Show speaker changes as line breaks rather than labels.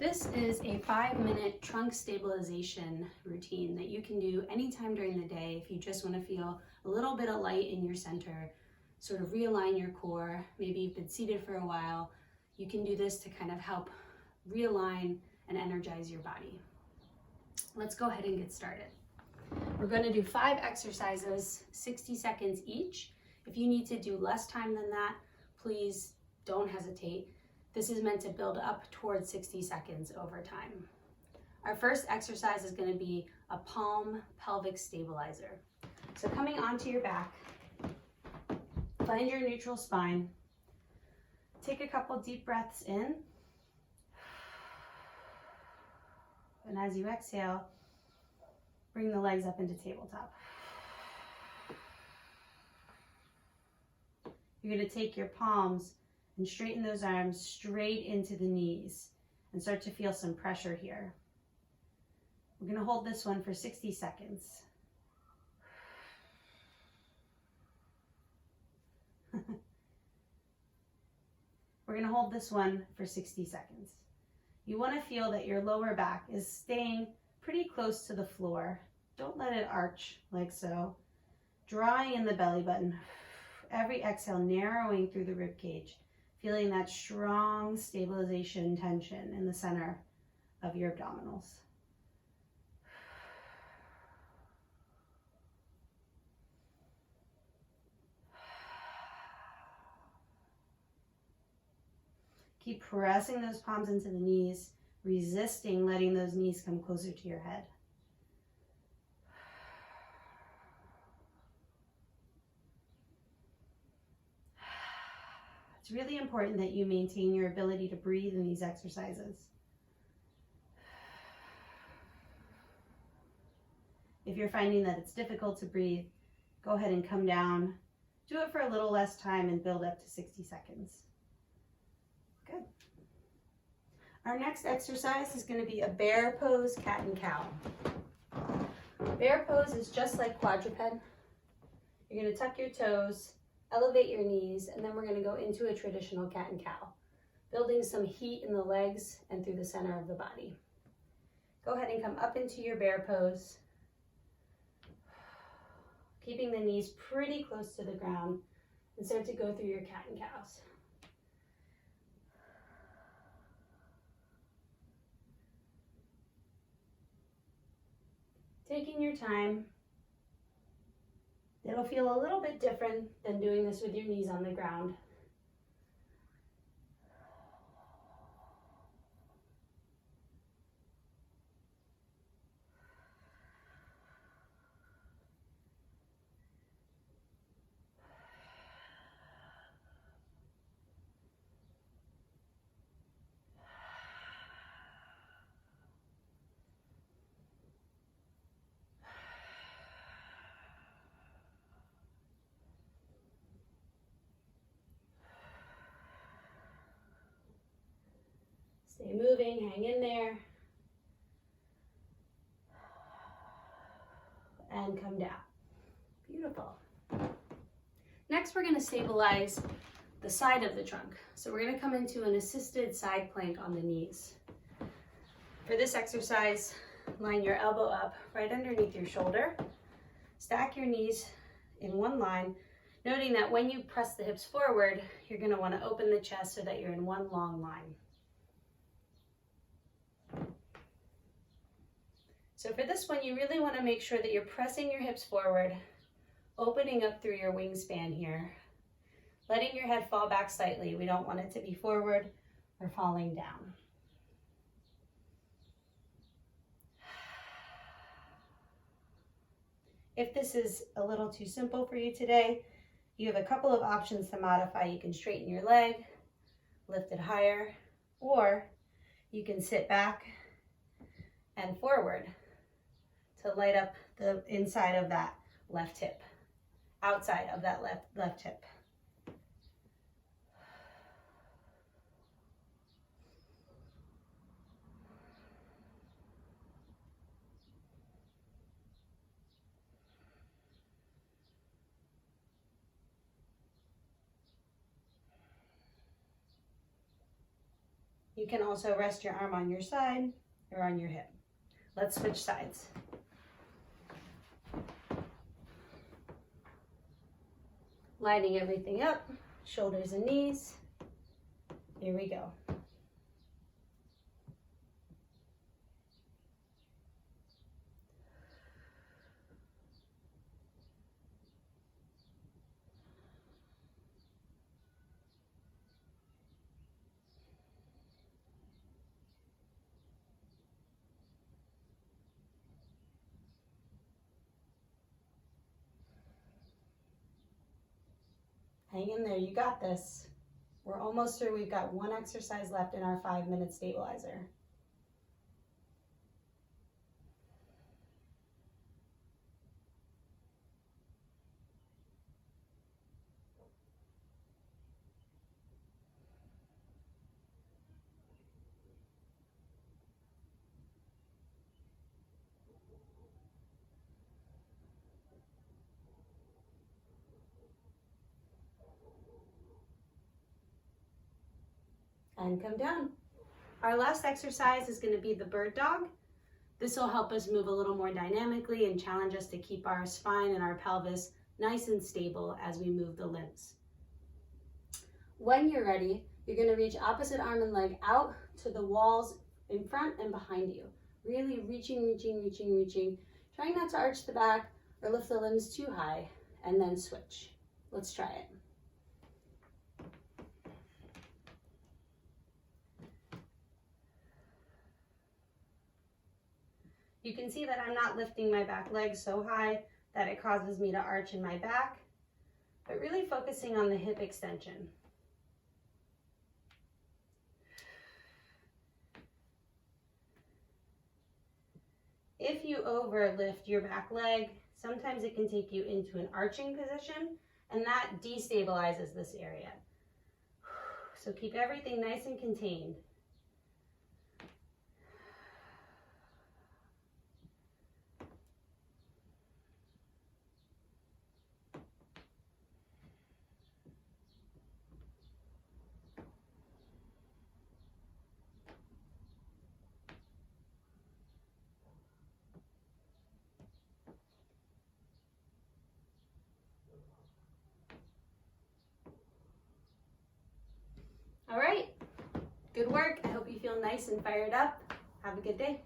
This is a 5-minute trunk stabilization routine that you can do anytime during the day if you just want to feel a little bit of light in your center, sort of realign your core. Maybe you've been seated for a while. You can do this to kind of help realign and energize your body. Let's go ahead and get started. We're going to do 5 exercises, 60 seconds each. If you need to do less time than that, please don't hesitate. This is meant to build up towards 60 seconds over time. Our first exercise is going to be a palm pelvic stabilizer. So coming onto your back, find your neutral spine. Take a couple deep breaths in. And as you exhale, bring the legs up into tabletop. You're going to take your palms and straighten those arms straight into the knees and start to feel some pressure here. We're going to hold this one for 60 seconds. We're going to hold this one for 60 seconds. You want to feel that your lower back is staying pretty close to the floor. Don't let it arch like so. Drawing in the belly button. Every exhale narrowing through the rib cage. Feeling that strong stabilization tension in the center of your abdominals. Keep pressing those palms into the knees, resisting letting those knees come closer to your head. It's really important that you maintain your ability to breathe in these exercises. If you're finding that it's difficult to breathe, go ahead and come down. Do it for a little less time and build up to 60 seconds. Good. Our next exercise is going to be a bear pose, cat and cow. Bear pose is just like quadruped. You're going to tuck your toes, elevate your knees, and then we're going to go into a traditional cat and cow, building some heat in the legs and through the center of the body. Go ahead and come up into your bear pose, keeping the knees pretty close to the ground, and start to go through your cat and cows. Taking your time. It'll feel a little bit different than doing this with your knees on the ground. Stay moving, hang in there, and come down. Beautiful. Next, we're going to stabilize the side of the trunk. So we're going to come into an assisted side plank on the knees. For this exercise, line your elbow up right underneath your shoulder. Stack your knees in one line, noting that when you press the hips forward, you're going to want to open the chest so that you're in one long line. So for this one, you really want to make sure that you're pressing your hips forward, opening up through your wingspan here, letting your head fall back slightly. We don't want it to be forward or falling down. If this is a little too simple for you today, you have a couple of options to modify. You can straighten your leg, lift it higher, or you can sit back and forward to light up the inside of that left hip, outside of that left hip. You can also rest your arm on your side or on your hip. Let's switch sides. Lining everything up, shoulders and knees. Here we go. Hang in there, you got this. We're almost through. We've got one exercise left in our 5-minute stabilizer. And come down. Our last exercise is going to be the bird dog. This will help us move a little more dynamically and challenge us to keep our spine and our pelvis nice and stable as we move the limbs. When you're ready, you're going to reach opposite arm and leg out to the walls in front and behind you. Really reaching. Trying not to arch the back or lift the limbs too high, and then switch. Let's try it. You can see that I'm not lifting my back leg so high that it causes me to arch in my back, but really focusing on the hip extension. If you overlift your back leg, sometimes it can take you into an arching position, and that destabilizes this area. So keep everything nice and contained. All right, good work. I hope you feel nice and fired up. Have a good day.